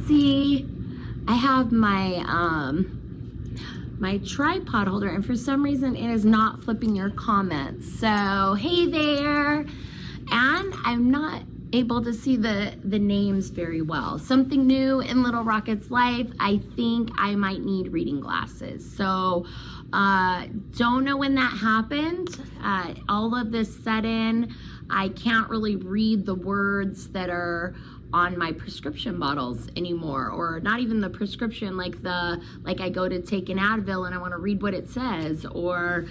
see, I have my my tripod holder, and for some reason it is not flipping your comments. So hey there, and I'm not able to see the names very well. Something new in Little Rocket's life. I think I might need reading glasses. So don't know when that happened. All of this set in. I can't really read the words that are on my prescription bottles anymore, or not even the prescription, like I go to take an Advil and I want to read what it says, or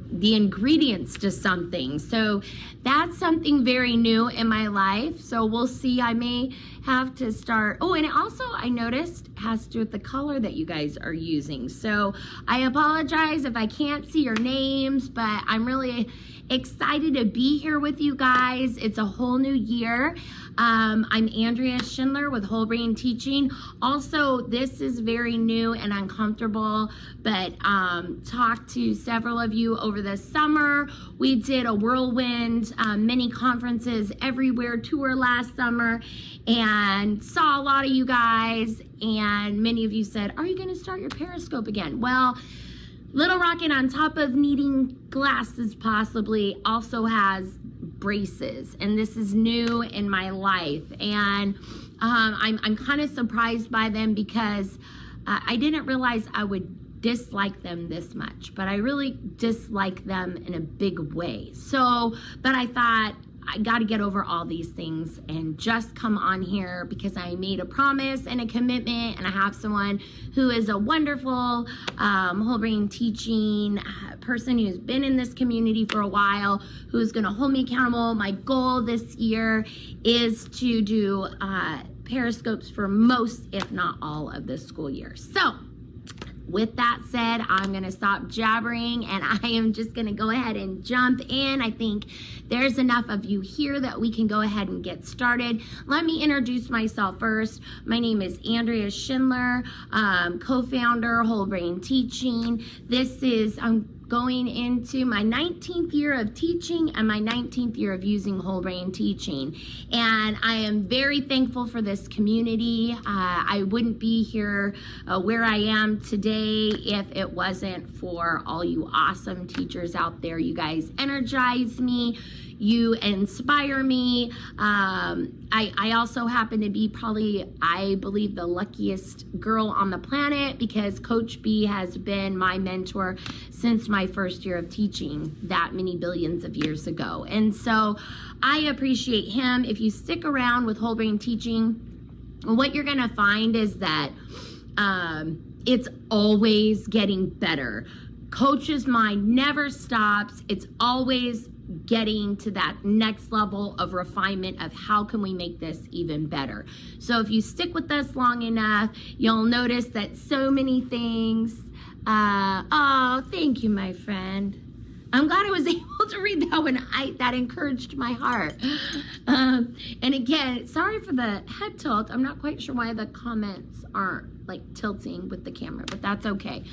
the ingredients to something. So that's something very new in my life. So we'll see. I may have to start. Oh, and it also, I noticed, has to do with the color that you guys are using. So I apologize if I can't see your names, but I'm really excited to be here with you guys. It's a whole new year. I'm Andrea Schindler with Whole Brain Teaching. Also, this is very new and uncomfortable, but talked to several of you over the summer. We did a whirlwind mini conferences everywhere tour last summer, and saw a lot of you guys, and many of you said, are you going to start your Periscope again? Well, Little Rocket, on top of needing glasses possibly, also has braces, and this is new in my life, and I'm kind of surprised by them, because I didn't realize I would dislike them this much, but I really dislike them in a big way. So, but I thought, I got to get over all these things and just come on here because I made a promise and a commitment, and I have someone who is a wonderful whole brain teaching person who's been in this community for a while, who's going to hold me accountable. My goal this year is to do Periscopes for most, if not all, of this school year. So with that said, I'm going to stop jabbering, and I am just going to go ahead and jump in. I think there's enough of you here that we can go ahead and get started. Let me introduce myself first. My name is Andrea Schindler, co-founder, Whole Brain Teaching. I'm going into my 19th year of teaching and my 19th year of using Whole Brain Teaching. And I am very thankful for this community. I wouldn't be here where I am today if it wasn't for all you awesome teachers out there. You guys energize me. You inspire me. I also happen to be probably, I believe, the luckiest girl on the planet, because Coach B has been my mentor since my first year of teaching that many billions of years ago. And so I appreciate him. If you stick around with Whole Brain Teaching, what you're going to find is that it's always getting better. Coach's mind never stops. It's always getting to that next level of refinement of how can we make this even better. So if you stick with us long enough, you'll notice that so many things. Oh, thank you, my friend. I'm glad I was able to read that one. That encouraged my heart. And again, sorry for the head tilt. I'm not quite sure why the comments aren't like tilting with the camera, but that's okay.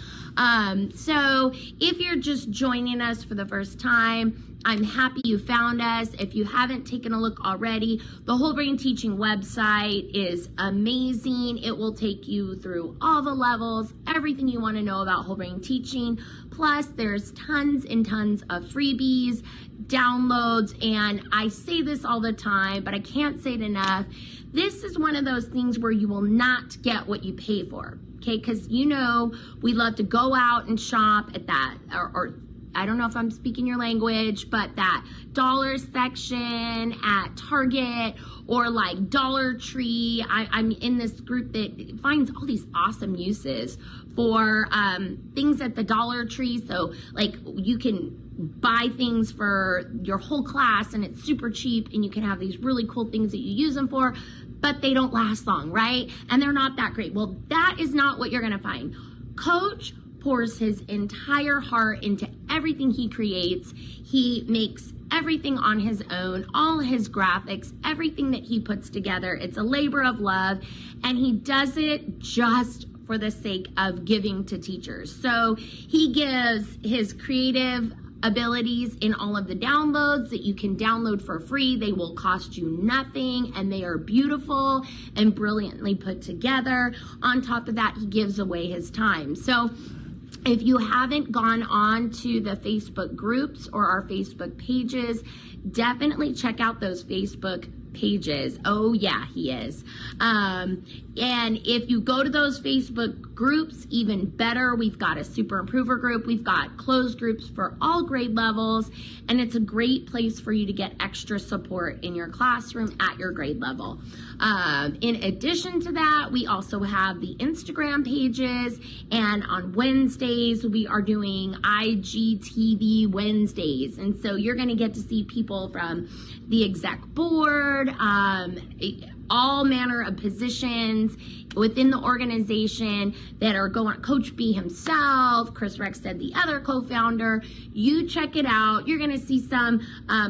So if you're just joining us for the first time, I'm happy you found us. If you haven't taken a look already, the Whole Brain Teaching website is amazing. It will take you through all the levels, everything you want to know about Whole Brain Teaching. Plus, there's tons and tons of freebies, downloads, and I say this all the time, but I can't say it enough. This is one of those things where you will not get what you pay for, okay? Because you know we love to go out and shop at that, or I don't know if I'm speaking your language, but that dollar section at Target, or like Dollar Tree. I'm in this group that finds all these awesome uses for things at the Dollar Tree. So like you can buy things for your whole class and it's super cheap, and you can have these really cool things that you use them for, but they don't last long, right? And they're not that great. Well, that is not what you're gonna find. Coach pours his entire heart into everything he creates. He makes everything on his own, all his graphics, everything that he puts together. It's a labor of love, and he does it just for the sake of giving to teachers. So he gives his creative abilities in all of the downloads that you can download for free. They will cost you nothing, and they are beautiful and brilliantly put together. On top of that, he gives away his time. So if you haven't gone on to the Facebook groups or our Facebook pages, definitely check out those Facebook pages. Oh yeah, he is. And if you go to those Facebook groups, even better. We've got a super improver group. We've got closed groups for all grade levels, and it's a great place for you to get extra support in your classroom at your grade level. In addition to that, we also have the Instagram pages, and on Wednesdays we are doing IGTV Wednesdays, and so you're going to get to see people from the exec board, all manner of positions within the organization that are going. Coach B himself, Chris Rexted, the other co-founder. You check it out. You're going to see some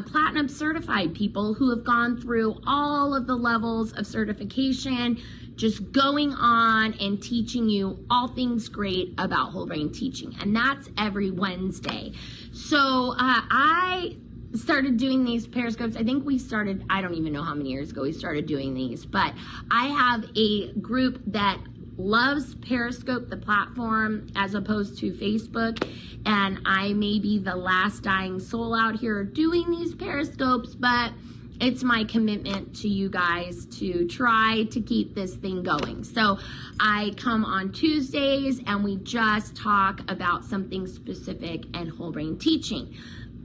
platinum certified people who have gone through all of the levels of certification, just going on and teaching you all things great about whole brain teaching. And that's every Wednesday. So I started doing these Periscopes. I think we started, I don't even know how many years ago we started doing these, but I have a group that loves Periscope, the platform, as opposed to Facebook, and I may be the last dying soul out here doing these Periscopes, but it's my commitment to you guys to try to keep this thing going. So I come on Tuesdays and we just talk about something specific and whole brain teaching.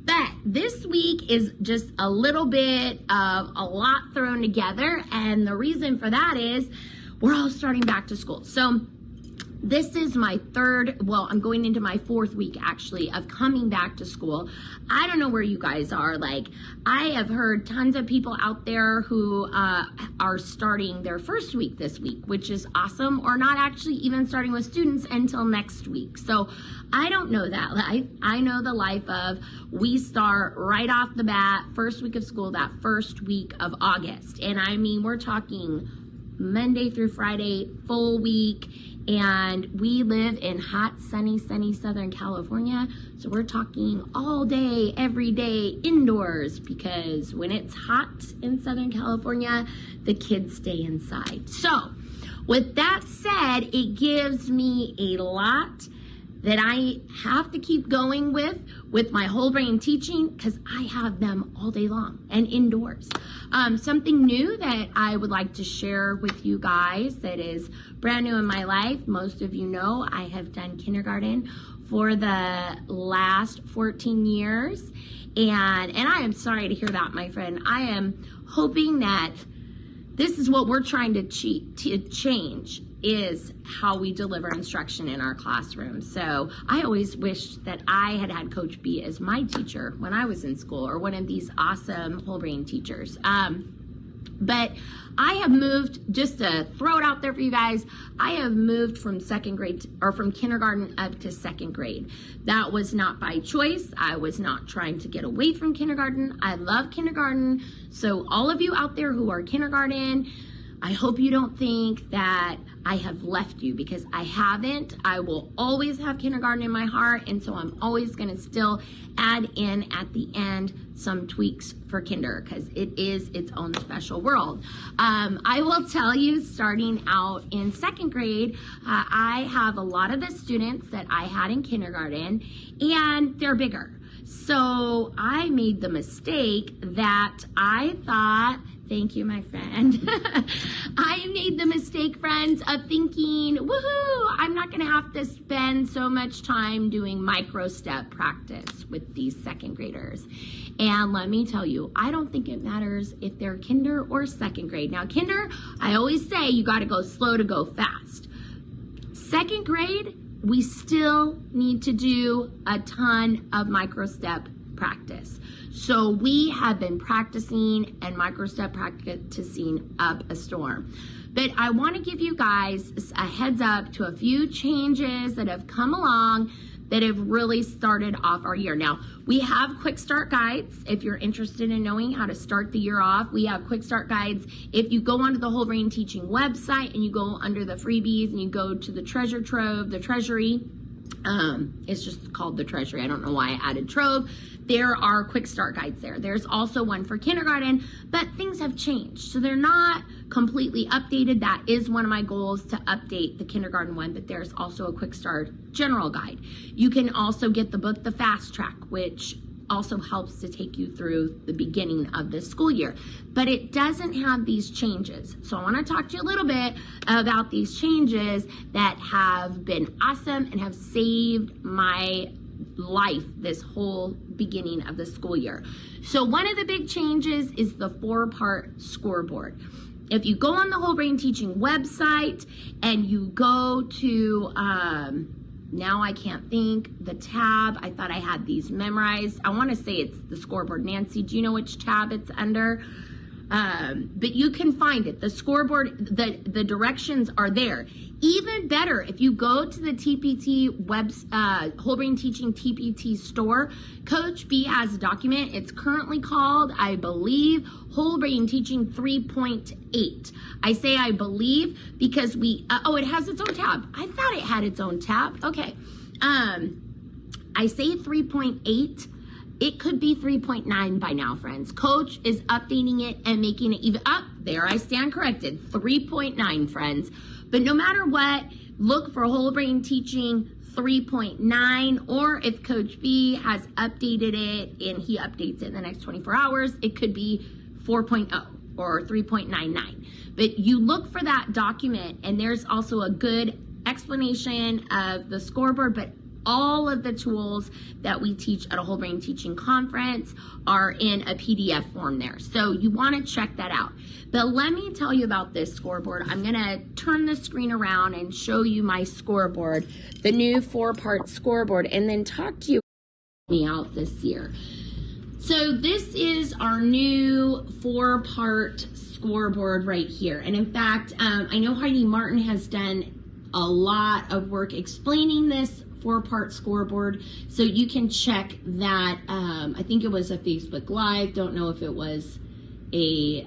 But this week is just a little bit of a lot thrown together, and the reason for that is we're all starting back to school. So this is my I'm going into my 4th week actually of coming back to school. I don't know where you guys are. Like, I have heard tons of people out there who are starting their 1st week this week, which is awesome, or not actually even starting with students until next week. So I don't know that life. I know the life of we start right off the bat, 1st week of school, that 1st week of August. And I mean, we're talking Monday through Friday, full week. And we live in hot, sunny Southern California. So we're talking all day, every day, indoors, because when it's hot in Southern California, the kids stay inside. So with that said, it gives me a lot that I have to keep going with my whole brain teaching, because I have them all day long and indoors. Something new that I would like to share with you guys that is brand new in my life. Most of you know I have done kindergarten for the last 14 years. And I am sorry to hear that, my friend. I am hoping that this is what we're trying to change, is how we deliver instruction in our classroom. So I always wished that I had had Coach B as my teacher when I was in school, or one of these awesome whole brain teachers. But I have moved, just to throw it out there for you guys, I have moved from from kindergarten up to 2nd grade. That was not by choice. I was not trying to get away from kindergarten. I love kindergarten. So all of you out there who are kindergarten, I hope you don't think that I have left you, because I haven't. I will always have kindergarten in my heart, and so I'm always going to still add in at the end some tweaks for kinder, because it is its own special world. I will tell you, starting out in 2nd grade, I have a lot of the students that I had in kindergarten, and they're bigger. So I made the mistake that I thought, thank you, my friend. I made the mistake, friends, of thinking, woohoo, I'm not going to have to spend so much time doing micro step practice with these 2nd graders. And let me tell you, I don't think it matters if they're kinder or 2nd grade. Now, kinder, I always say you got to go slow to go fast. 2nd grade, we still need to do a ton of micro step practice. So we have been practicing and micro-step practicing up a storm. But I want to give you guys a heads up to a few changes that have come along that have really started off our year. Now, we have quick start guides. If you're interested in knowing how to start the year off, we have quick start guides. If you go onto the Whole Brain Teaching website and you go under the freebies and you go to the treasure trove, the treasury, It's just called the Treasury. I don't know why I added Trove. There are quick start guides there. There's also one for kindergarten, but things have changed. So they're not completely updated. That is one of my goals, to update the kindergarten one, but there's also a quick start general guide. You can also get the book, The Fast Track, which also helps to take you through the beginning of the school year, but it doesn't have these changes. So I want to talk to you a little bit about these changes that have been awesome and have saved my life this whole beginning of the school year. So one of the big changes is the 4-part scoreboard. If you go on the Whole Brain Teaching website and you go to now I can't think, the tab, I thought I had these memorized. I want to say it's the scoreboard. Nancy, do you know which tab it's under? But you can find it. The scoreboard, the directions are there. Even better, if you go to the TPT Whole Brain Teaching TPT store, Coach B has a document. It's currently called, I believe, Whole Brain Teaching 3.8. I say I believe because it has its own tab. I thought it had its own tab. Okay. I say 3.8. It could be 3.9 by now, friends. Coach is updating it and making it even up. There I stand corrected. 3.9, friends. But no matter what, look for Whole Brain Teaching 3.9, or if Coach B has updated it and he updates it in the next 24 hours, it could be 4.0 or 3.99. But you look for that document, and there's also a good explanation of the scoreboard, but all of the tools that we teach at a Whole Brain Teaching conference are in a PDF form there. So you want to check that out. But let me tell you about this scoreboard. I'm going to turn the screen around and show you my scoreboard, the new 4-part scoreboard, and then talk to you out this year. So this is our new 4-part scoreboard right here. And in fact, I know Heidi Martin has done a lot of work explaining this 4-part scoreboard, so you can check that. I think it was a Facebook Live. Don't know if it was a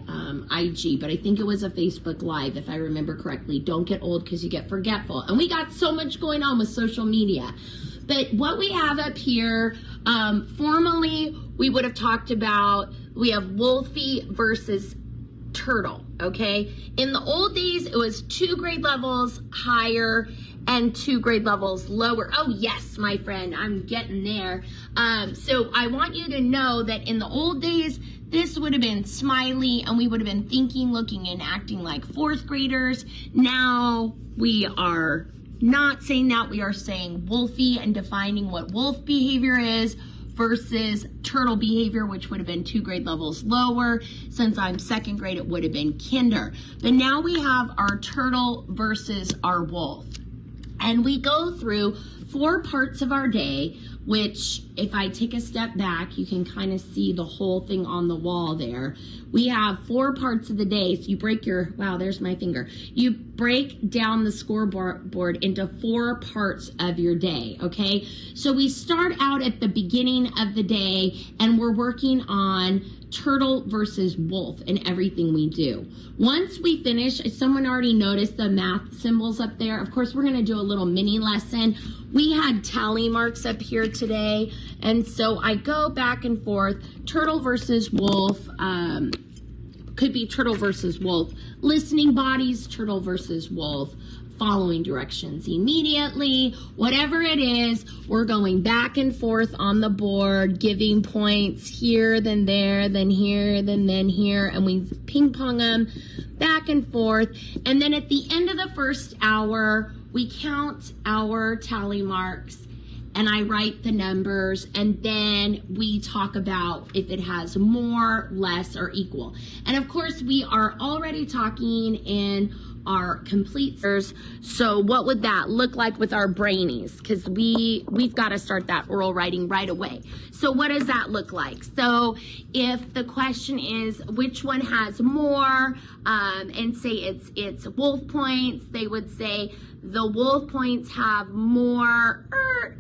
IG, but I think it was a Facebook Live, if I remember correctly. Don't get old because you get forgetful. And we got so much going on with social media. But what we have up here, formally, we would have talked about, we have Wolfie versus Turtle, okay? In the old days, it was 2 grade levels higher and 2 grade levels lower. Oh yes, my friend, I'm getting there. So I want you to know that in the old days, this would have been Smiley, and we would have been thinking, looking, and acting like 4th graders. Now we are not saying that. We are saying Wolfie and defining what wolf behavior is versus turtle behavior, which would have been 2 grade levels lower. Since I'm 2nd grade, it would have been kinder. But now we have our turtle versus our wolf. And we go through 4 parts of our day, which if I take a step back, you can kind of see the whole thing on the wall there. We have 4 parts of the day. So you break your, wow, there's my finger. You break down the scoreboard into 4 parts of your day, okay? So we start out at the beginning of the day, and we're working on turtle versus wolf in everything we do. Once we finish, someone already noticed the math symbols up there. Of course, we're going to do a little mini lesson. We had tally marks up here today, and so I go back and forth. Turtle versus wolf, could be turtle versus wolf. Listening bodies, turtle versus wolf. Following directions immediately. Whatever it is, we're going back and forth on the board, giving points here, then there, then here, then here, and we ping pong them back and forth. And then at the end of the first hour, we count our tally marks, and I write the numbers, and then we talk about if it has more, less, or equal. And of course, we are already talking in our completers. So what would that look like with our brainies? Because we've got to start that oral writing right away. So what does that look like? So if the question is which one has more, and say it's wolf points, they would say the wolf points have more.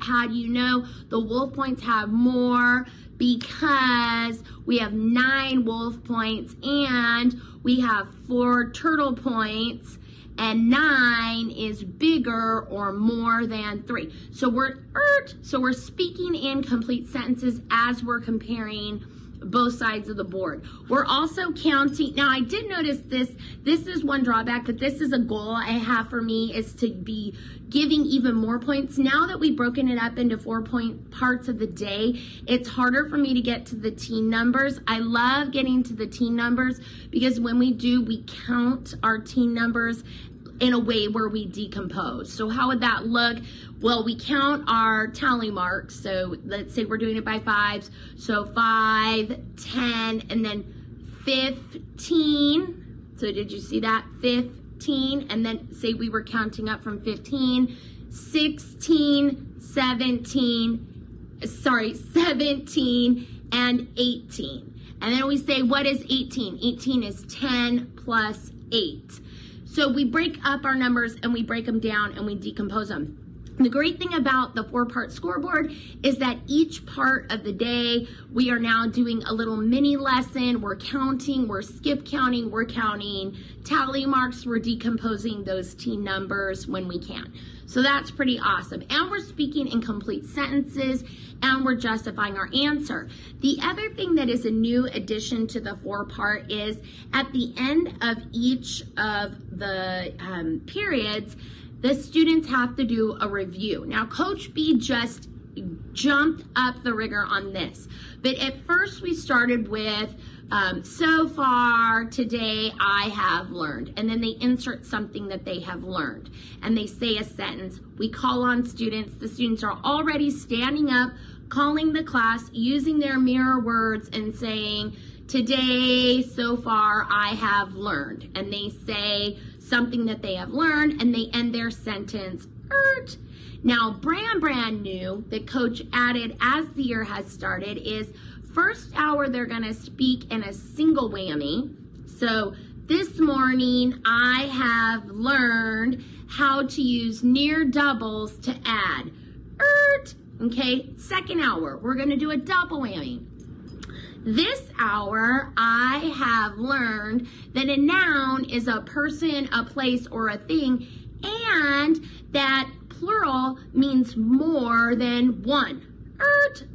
How do you know the wolf points have more? Because we have 9 wolf points and we have 4 turtle points, and 9 is bigger or more than 3. So we're speaking in complete sentences as we're comparing both sides of the board. We're also counting. Now, I did notice this is one drawback, but this is a goal I have for me, is to be giving even more points. Now that we've broken it up into 4-point parts of the day, it's harder for me to get to the teen numbers. I love getting to the teen numbers because when we do, we count our teen numbers in a way where we decompose. So how would that look? Well, we count our tally marks. So let's say we're doing it by 5s. So 5, 10, and then 15. So did you see that? 15. And then say we were counting up from 15, 16, 17, 17, and 18. And then we say, what is 18? 18 is 10 plus 8. So we break up our numbers and we break them down and we decompose them. The great thing about the 4-part scoreboard is that each part of the day, we are now doing a little mini lesson. We're counting, we're skip counting, we're counting tally marks, we're decomposing those teen numbers when we can. So that's pretty awesome. And we're speaking in complete sentences and we're justifying our answer. The other thing that is a new addition to the 4-part is at the end of each of the periods, the students have to do a review. Now, Coach B just jumped up the rigor on this. But at first we started with, so far today I have learned. And then they insert something that they have learned. And they say a sentence. We call on students. The students are already standing up, calling the class, using their mirror words and saying, today, so far, I have learned. And they say something that they have learned, and they end their sentence, ERT. Now, brand new that Coach added as the year has started is first hour they're going to speak in a single whammy. So this morning, I have learned how to use near doubles to add, ERT. Okay, second hour, we're going to do a double whammy. This hour, I have learned that a noun is a person, a place, or a thing, and that plural means more than one.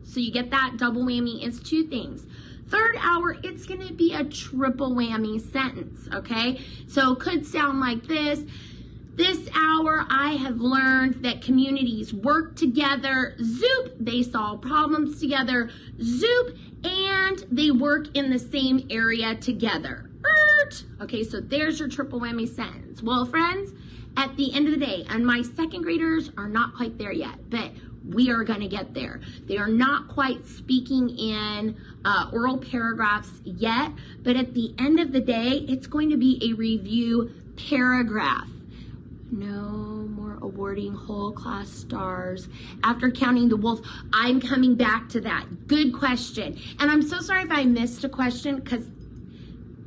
So you get that double whammy is 2 things. Third hour, it's going to be a triple whammy sentence, okay? So it could sound like this. This hour, I have learned that communities work together. Zoop, they solve problems together. Zoop, and they work in the same area together. Okay, so there's your triple whammy sentence. Well, friends, at the end of the day, and my second graders are not quite there yet, but we are going to get there. They are not quite speaking in oral paragraphs yet, but at the end of the day, it's going to be a review paragraph. No more awarding whole class stars after counting the wolves. I'm coming back to that. Good question. And I'm so sorry if I missed a question because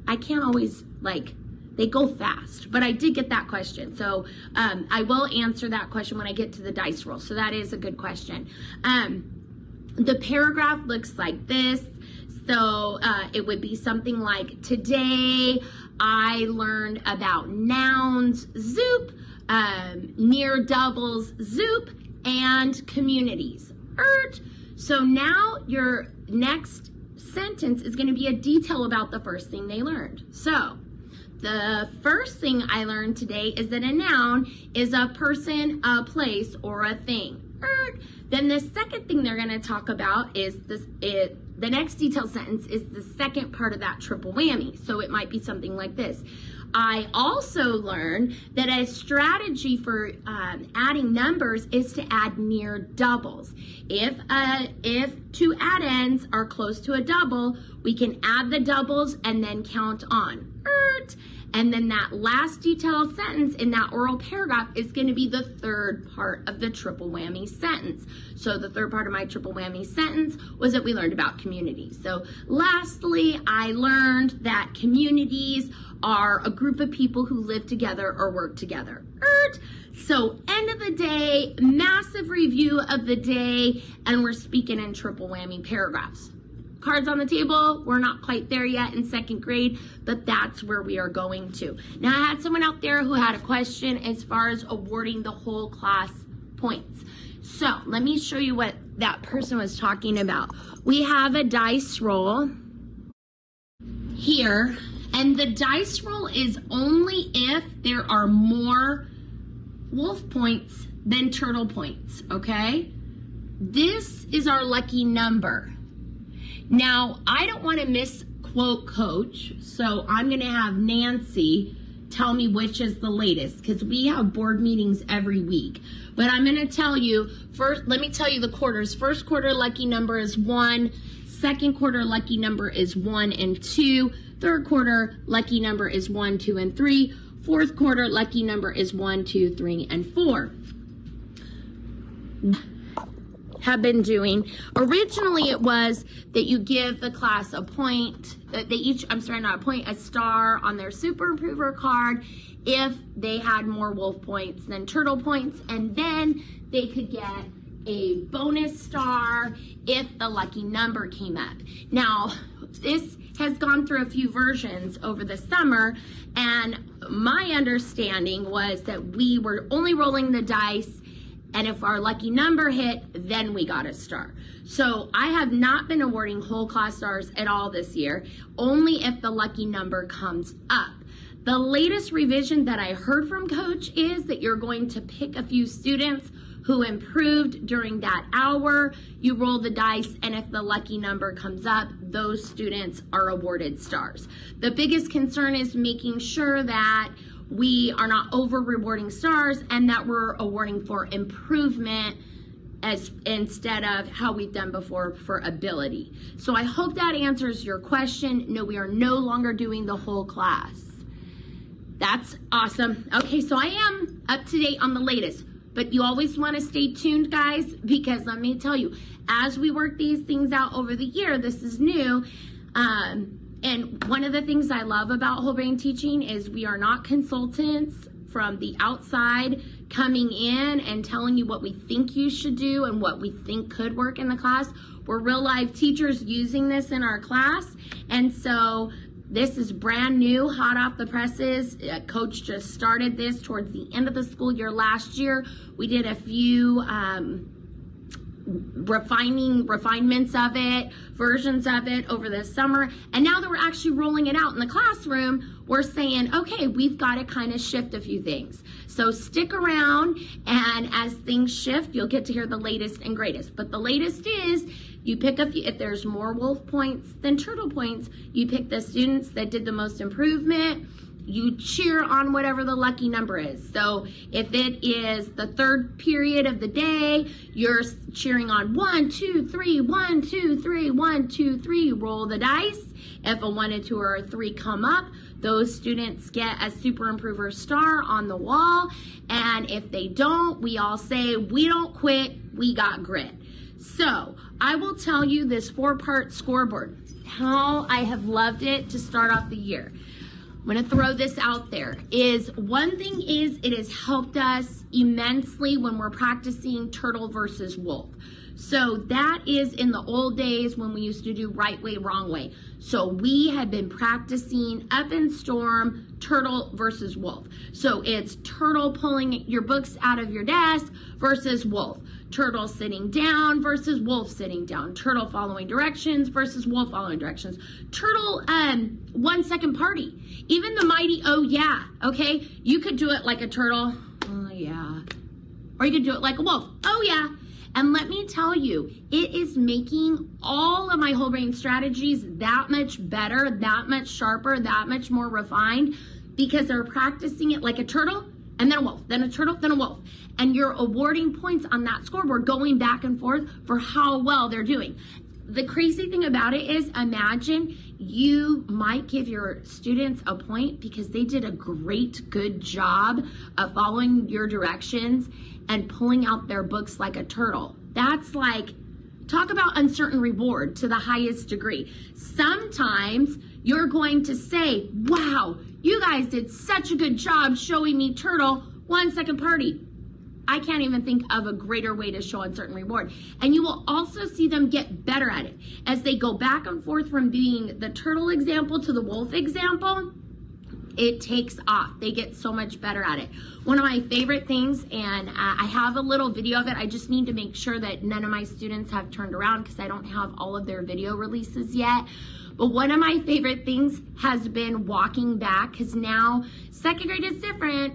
I can't always, they go fast. But I did get that question. So I will answer that question when I get to the dice roll. So that is a good question. The paragraph looks like this. So it would be something like, today I learned about nouns, zoop, near doubles, zoop, and communities, So now your next sentence is going to be a detail about the first thing they learned. So the first thing I learned today is that a noun is a person, a place, or a thing. Then the second thing they're going to talk about is the next detailed sentence is the second part of that triple whammy. So it might be something like this. I also learned that a strategy for adding numbers is to add near doubles. If 2 add-ins are close to a double, we can add the doubles and then count on. And then that last detailed sentence in that oral paragraph is going to be the third part of the triple whammy sentence. So the third part of my triple whammy sentence was that we learned about communities. So lastly, I learned that communities are a group of people who live together or work together. So end of the day, massive review of the day, and we're speaking in triple whammy paragraphs. cards on the table. We're not quite there yet in second grade, but that's where we are going to. Now, I had someone out there who had a question as far as awarding the whole class points. So let me show you what that person was talking about. We have a dice roll here, and the dice roll is only if there are more wolf points than turtle points, okay? This is our lucky number. Now, I don't want to misquote Coach, so I'm going to have Nancy tell me which is the latest, because we have board meetings every week. But I'm going to tell you, first, let me tell you the quarters. First quarter lucky number is 1. Second quarter lucky number is 1 and 2. Third quarter lucky number is 1, 2, and 3. Fourth quarter lucky number is 1, 2, 3, and 4. Have been doing. Originally it was that you give the class a point, a star on their super improver card if they had more wolf points than turtle points, and then they could get a bonus star if the lucky number came up. Now, this has gone through a few versions over the summer, and my understanding was that we were only rolling the dice, and if our lucky number hit, then we got a star. So I have not been awarding whole class stars at all this year, only if the lucky number comes up. The latest revision that I heard from Coach is that you're going to pick a few students who improved during that hour. You roll the dice, and if the lucky number comes up, those students are awarded stars. The biggest concern is making sure that we are not over rewarding stars and that we're awarding for improvement as instead of how we've done before for ability. So I hope that answers your question. No, we are no longer doing the whole class. That's awesome. Okay, so I am up to date on the latest, but you always want to stay tuned, guys, because let me tell you, as we work these things out over the year, this is new. And one of the things I love about whole brain teaching is we are not consultants from the outside coming in and telling you what we think you should do and what we think could work in the class. We're real life teachers using this in our class. And so this is brand new, hot off the presses. Coach just started this towards the end of the school year last year. We did a few refinements of it, versions of it over the summer, and now that we're actually rolling it out in the classroom, we're saying, okay, we've got to kind of shift a few things. So stick around, and as things shift, you'll get to hear the latest and greatest. But the latest is you pick a few, if there's more wolf points than turtle points, you pick the students that did the most improvement. You cheer on whatever the lucky number is. So if it is the third period of the day, you're cheering on 1, 2, 3, 1, 2, 3, 1, 2, 3. Roll the dice. If a 1, a 2, or a 3 come up, those students get a super improver star on the wall. And if they don't, we all say, we don't quit, we got grit. So I will tell you this 4-part scoreboard, how I have loved it to start off the year. I'm going to throw this out there. One thing is it has helped us immensely when we're practicing turtle versus wolf. So that is in the old days when we used to do right way, wrong way. So we had been practicing up and storm, turtle versus wolf. So it's turtle pulling your books out of your desk versus wolf. Turtle sitting down versus wolf sitting down. Turtle following directions versus wolf following directions. Turtle 1 second party. Even the mighty oh yeah, okay? You could do it like a turtle, oh yeah. Or you could do it like a wolf, oh yeah. And let me tell you, it is making all of my whole brain strategies that much better, that much sharper, that much more refined, because they're practicing it like a turtle and then a wolf, then a turtle, then a wolf. And you're awarding points on that scoreboard going back and forth for how well they're doing. The crazy thing about it is, imagine you might give your students a point because they did a good job of following your directions and pulling out their books like a turtle. That's like, talk about uncertain reward to the highest degree. Sometimes you're going to say, wow, you guys did such a good job showing me turtle 1 second party. I can't even think of a greater way to show uncertain reward. And you will also see them get better at it. As they go back and forth from being the turtle example to the wolf example, it takes off. They get so much better at it. One of my favorite things, and I have a little video of it. I just need to make sure that none of my students have turned around because I don't have all of their video releases yet. But one of my favorite things has been walking back, because now second grade is different.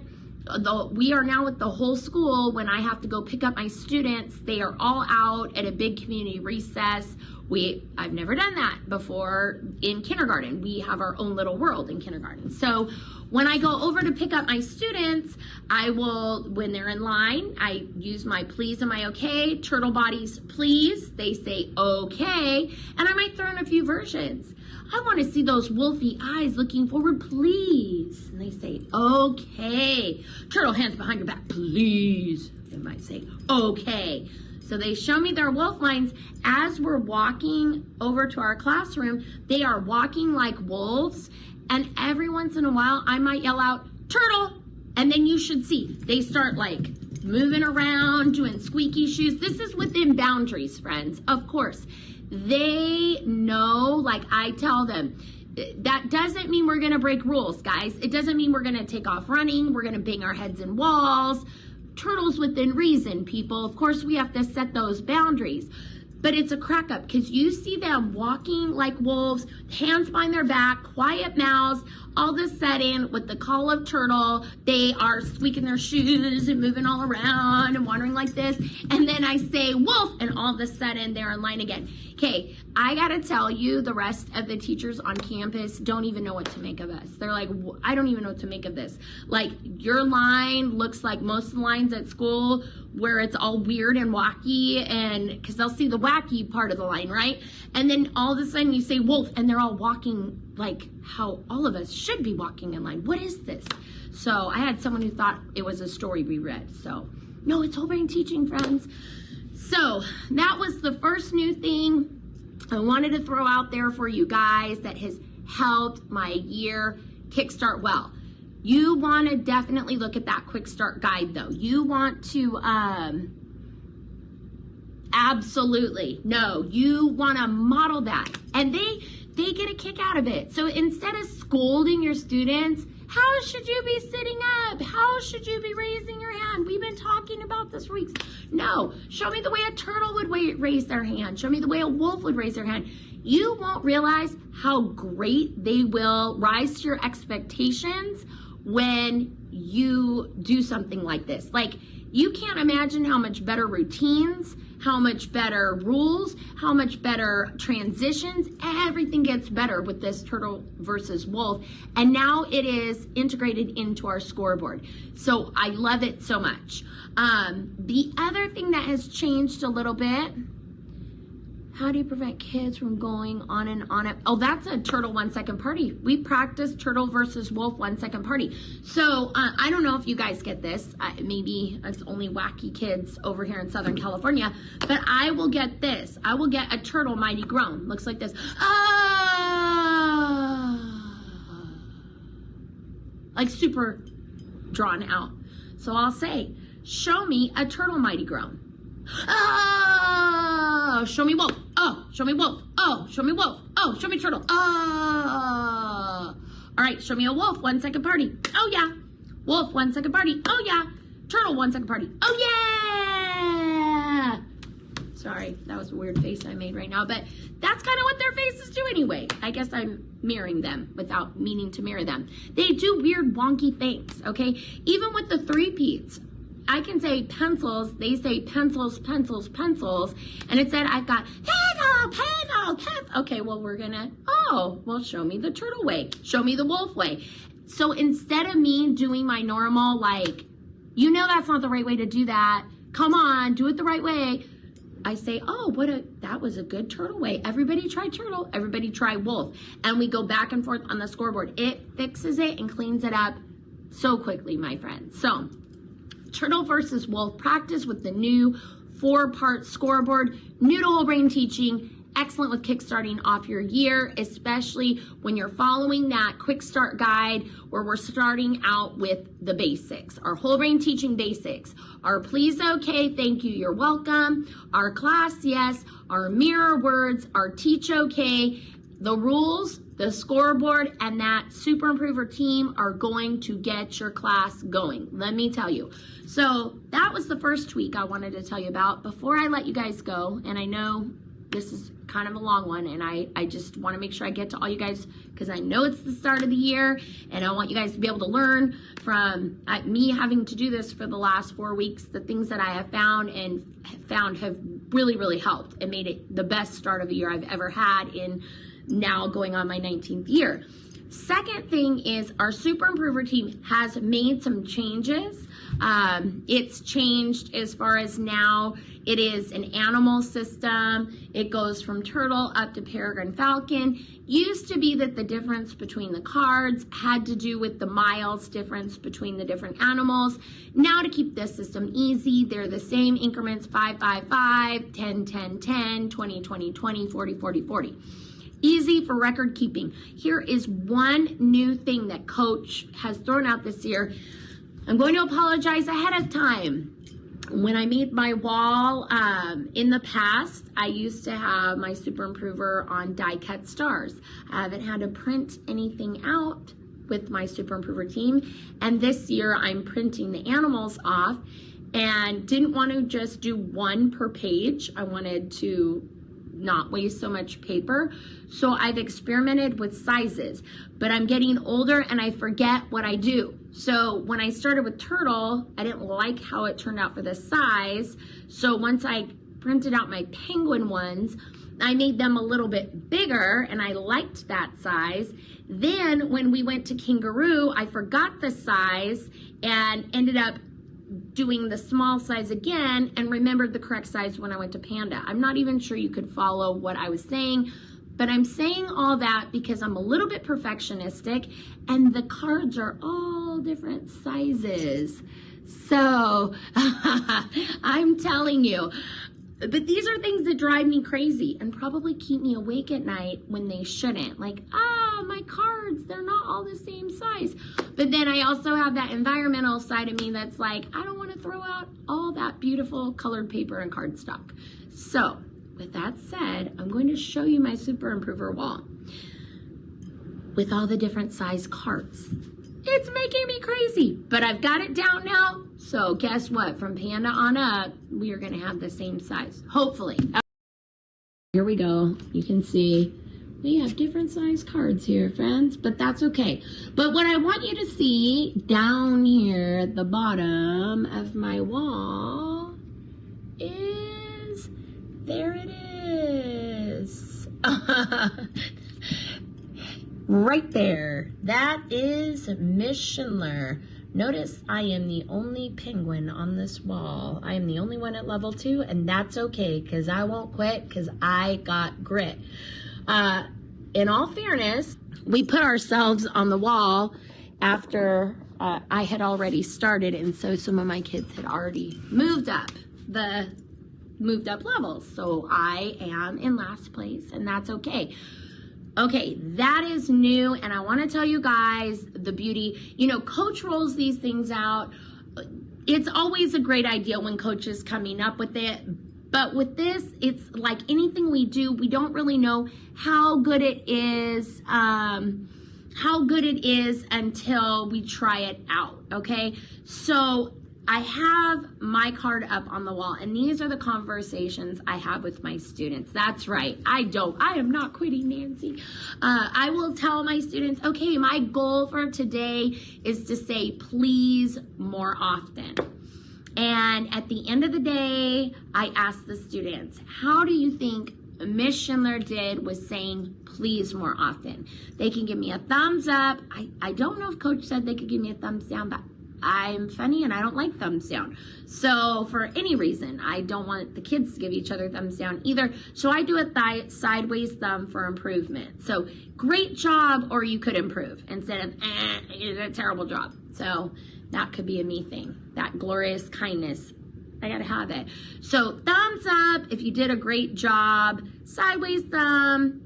We are now with the whole school. When I have to go pick up my students, they are all out at a big community recess. I've never done that before in kindergarten. We have our own little world in kindergarten. So when I go over to pick up my students, I will, when they're in line, I use my please and my okay. Turtle bodies, please. They say okay. And I might throw in a few versions. I want to see those wolfy eyes looking forward, please. And they say, okay. Turtle, hands behind your back, please. They might say, okay. So they show me their wolf lines. As we're walking over to our classroom, they are walking like wolves. And every once in a while, I might yell out, turtle. And then you should see, they start like moving around, doing squeaky shoes. This is within boundaries, friends, of course. They know, like I tell them, that doesn't mean we're gonna break rules, guys. It doesn't mean we're gonna take off running. We're gonna bang our heads in walls. Turtles within reason, people. Of course, we have to set those boundaries. But it's a crack up because you see them walking like wolves, hands behind their back, quiet mouths. All of a sudden, with the call of turtle, they are squeaking their shoes and moving all around and wandering like this. And then I say wolf, and all of a sudden they're in line again. Okay, I gotta tell you, the rest of the teachers on campus don't even know what to make of us. They're like, I don't even know what to make of this. Like, your line looks like most of the lines at school where it's all weird and wacky, and because they'll see the wacky part of the line, right? And then all of a sudden you say wolf, and they're all walking like how all of us should be walking in line. What is this? So I had someone who thought it was a story we read. So no, it's whole brain teaching, friends. So that was the first new thing I wanted to throw out there for you guys that has helped my year kickstart well. You want to definitely look at that quick start guide though. You want to absolutely, no, you want to model that. And they get a kick out of it. So instead of scolding your students, how should you be sitting up? How should you be raising your hand? We've been talking about this for weeks. No, show me the way a turtle would raise their hand. Show me the way a wolf would raise their hand. You won't realize how great they will rise to your expectations when you do something like this. Like, you can't imagine how much better routines, how much better rules, how much better transitions, everything gets better with this turtle versus wolf. And now it is integrated into our scoreboard. So I love it so much. The other thing that has changed a little bit, how do you prevent kids from going on and on? Oh, that's a turtle 1 second party. We practice turtle versus wolf 1 second party. So I don't know if you guys get this. Maybe it's only wacky kids over here in Southern California, but I will get this. I will get a turtle mighty groan. Looks like this. Like super drawn out. So I'll say, show me a turtle mighty groan. Oh, show me wolf. Oh, show me wolf. Oh, show me wolf. Oh, show me turtle. Oh. All right, show me a wolf 1 second party. Oh, yeah. Wolf 1 second party. Oh, yeah. Turtle 1 second party. Oh, yeah. Sorry, that was a weird face I made right now, but that's kind of what their faces do anyway. I guess I'm mirroring them without meaning to mirror them. They do weird wonky things, okay? Even with the three-peats. I can say pencils, they say pencils, pencils, pencils, and it said I've got pencil, pencil, pencil. Okay, well show me the turtle way, show me the wolf way. So instead of me doing my normal, like, you know that's not the right way to do that, come on, do it the right way, I say, oh, that was a good turtle way. Everybody try turtle, everybody try wolf. And we go back and forth on the scoreboard. It fixes it and cleans it up so quickly, my friends. So, turtle versus wolf practice with the new 4-part scoreboard, new to whole brain teaching, excellent with kickstarting off your year, especially when you're following that quick start guide where we're starting out with the basics, our whole brain teaching basics, our please, okay, thank you, you're welcome, our class yes, our mirror words, our teach okay, the rules, the scoreboard, and that super improver team are going to get your class going. Let me tell you. So that was the first tweak I wanted to tell you about. Before I let you guys go, and I know this is kind of a long one, and I just want to make sure I get to all you guys because I know it's the start of the year, and I want you guys to be able to learn from me having to do this for the last 4 weeks. The things that I have found have really, really helped and made it the best start of the year I've ever had in now going on my 19th year. Second thing is our super improver team has made some changes. It's changed as far as now it is an animal system. It goes from turtle up to peregrine falcon. Used to be that the difference between the cards had to do with the miles difference between the different animals. Now, to keep this system easy, they're the same increments: 5, 5, 5, 10, 10, 10, 20, 20, 20, 40, 40, 40. Easy for record keeping. Here is one new thing that Coach has thrown out this year. I'm going to apologize ahead of time. When I made my wall in the past, I used to have my super improver on die cut stars. I haven't had to print anything out with my super improver team, and this year I'm printing the animals off and didn't want to just do one per page. I wanted to not waste so much paper. So I've experimented with sizes, but I'm getting older and I forget what I do. So when I started with turtle, I didn't like how it turned out for the size. So once I printed out my penguin ones, I made them a little bit bigger and I liked that size. Then when we went to kangaroo, I forgot the size and ended up doing the small size again and remembered the correct size when I went to panda. I'm not even sure you could follow what I was saying, but I'm saying all that because I'm a little bit perfectionistic and the cards are all different sizes. So I'm telling you, but these are things that drive me crazy and probably keep me awake at night when they shouldn't. Like, my cards, they're not all the same size. But then I also have that environmental side of me that's like, I don't want to throw out all that beautiful colored paper and cardstock. So with that said, I'm going to show you my super improver wall with all the different size cards. It's making me crazy, but I've got it down now. So guess what? From panda on up, we are going to have the same size, hopefully. Here we go. You can see we have different size cards here, friends, but that's okay. But what I want you to see down here at the bottom of my wall is, there it is. Right there. That is Miss Schindler. Notice I am the only penguin on this wall. I am the only one at level 2, and that's okay because I won't quit because I got grit. In all fairness, we put ourselves on the wall after I had already started, and so some of my kids had already moved up levels. So I am in last place, and that's okay. Okay, that is new, and I want to tell you guys the beauty. You know, Coach rolls these things out. It's always a great idea when Coach is coming up with it, but with this, it's like anything we do, we don't really know how good it is, until we try it out, okay? So I have my card up on the wall, and these are the conversations I have with my students. That's right. I am not quitting, Nancy. I will tell my students, okay, my goal for today is to say please more often. And at the end of the day, I ask the students, how do you think Miss Schindler did with saying please more often? They can give me a thumbs up. I don't know if Coach said they could give me a thumbs down, but I'm funny and I don't like thumbs down. So for any reason, I don't want the kids to give each other thumbs down either. So I do a sideways thumb for improvement. So great job, or you could improve instead of you did a terrible job. So that could be a me thing. That glorious kindness I gotta have it. So thumbs up if you did a great job. Sideways thumb,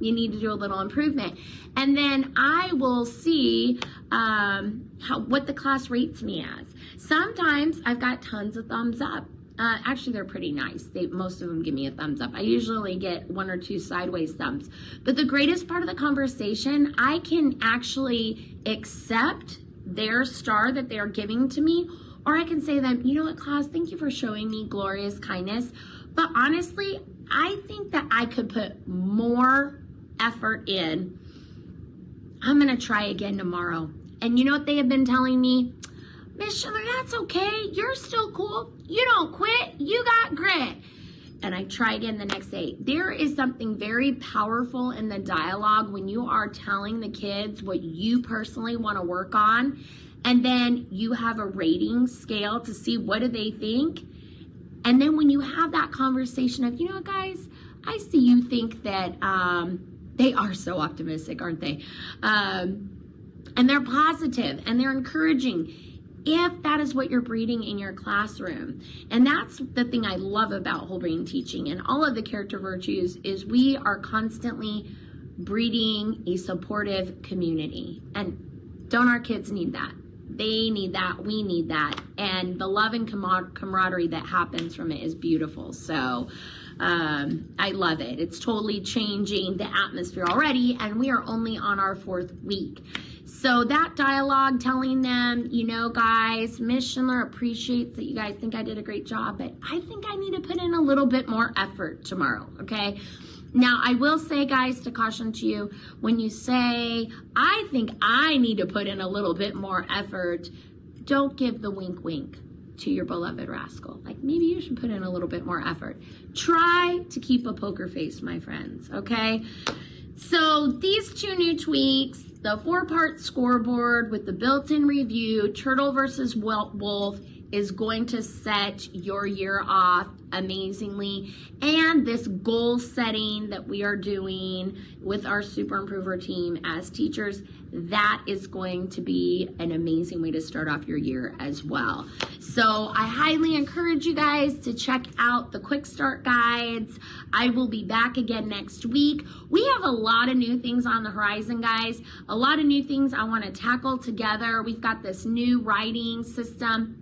you need to do a little improvement. And then I will see what the class rates me as. Sometimes I've got tons of thumbs up. Actually, they're pretty nice. Most of them give me a thumbs up. I usually get 1 or 2 sideways thumbs. But the greatest part of the conversation, I can actually accept their star that they're giving to me, or I can say to them, you know what, class, thank you for showing me glorious kindness. But honestly, I think that I could put more effort in. I'm going to try again tomorrow. And you know what they have been telling me? Miss Schindler, that's okay. You're still cool. You don't quit. You got grit. And I try again the next day. There is something very powerful in the dialogue when you are telling the kids what you personally want to work on, and then you have a rating scale to see what do they think. And then when you have that conversation of, you know what, guys, I see you think that they are so optimistic, aren't they? And they're positive and they're encouraging, if that is what you're breeding in your classroom. And that's the thing I love about whole brain teaching and all of the character virtues, is we are constantly breeding a supportive community. And don't our kids need that? They need that. We need that. And the love and camaraderie that happens from it is beautiful. So I love it. It's totally changing the atmosphere already, and we are only on our 4th week. So that dialogue, telling them, you know, guys, Miss Schindler appreciates that you guys think I did a great job, but I think I need to put in a little bit more effort tomorrow, okay? Now, I will say, guys, to caution to you, when you say, I think I need to put in a little bit more effort, don't give the wink wink to your beloved rascal. Like, maybe you should put in a little bit more effort. Try to keep a poker face, my friends, okay? So these 2 new tweaks, the 4-part scoreboard with the built-in review, turtle versus wolf, is going to set your year off amazingly. And this goal setting that we are doing with our Super Improver team as teachers, that is going to be an amazing way to start off your year as well. So I highly encourage you guys to check out the quick start guides. I will be back again next week. We have a lot of new things on the horizon, guys. A lot of new things I want to tackle together. We've got this new writing system.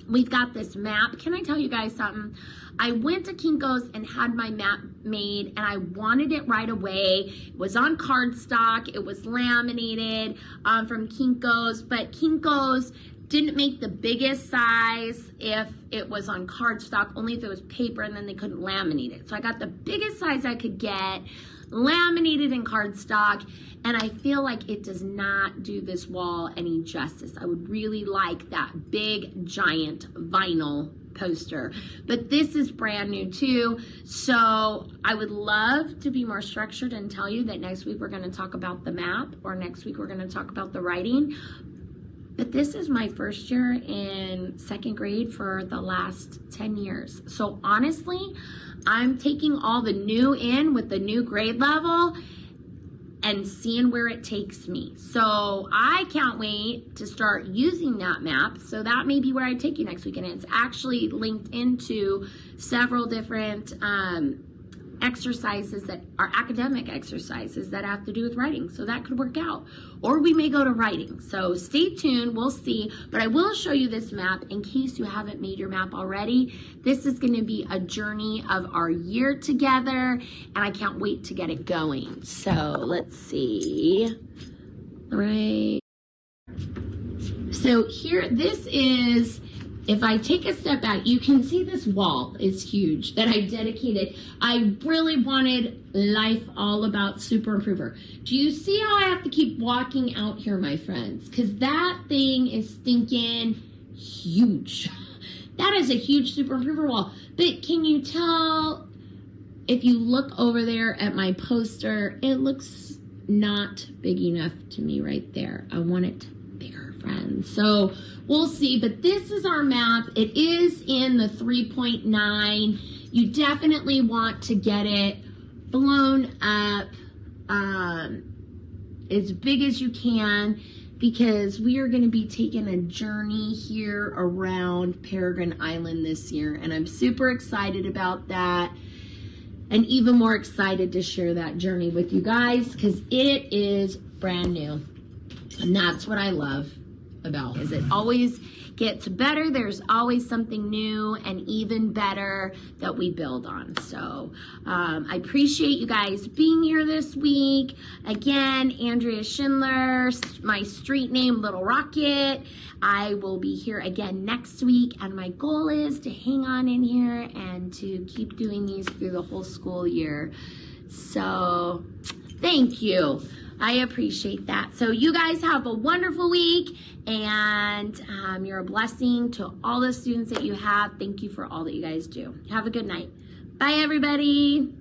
We've got this map. Can I tell you guys something? I went to Kinko's and had my map made, and I wanted it right away. It was on cardstock. It was laminated from Kinko's, but Kinko's didn't make the biggest size if it was on cardstock, only if it was paper, and then they couldn't laminate it. So I got the biggest size I could get, laminated in cardstock, and I feel like it does not do this wall any justice. I would really like that big, giant vinyl poster, but this is brand new too. So I would love to be more structured and tell you that next week we're going to talk about the map, or next week we're going to talk about the writing. But this is my first year in 2nd grade for the last 10 years. So honestly, I'm taking all the new in with the new grade level and seeing where it takes me. So I can't wait to start using that map. So that may be where I take you next week. And it's actually linked into several different exercises that are academic exercises that have to do with writing. So that could work out. Or we may go to writing. So stay tuned, we'll see. But I will show you this map in case you haven't made your map already. This is going to be a journey of our year together, and I can't wait to get it going. So let's see. All right. So here, this is, if I take a step back, you can see this wall is huge that I dedicated. I really wanted life all about Super Improver. Do you see how I have to keep walking out here, my friends? Because that thing is stinking huge. That is a huge Super Improver wall. But can you tell, if you look over there at my poster, it looks not big enough to me right there. I want it bigger, friends. So we'll see, but this is our map. It is in the 3.9. You definitely want to get it blown up as big as you can, because we are going to be taking a journey here around Peregrine Island this year, and I'm super excited about that, and even more excited to share that journey with you guys because it is brand new, and that's what I love about it. It always gets better. There's always something new and even better that we build on. So I appreciate you guys being here this week. Again, Andrea Schindler, my street name Little Rocket. I will be here again next week, and my goal is to hang on in here and to keep doing these through the whole school year. So thank you. I appreciate that. So you guys have a wonderful week, and you're a blessing to all the students that you have. Thank you for all that you guys do. Have a good night. Bye, everybody.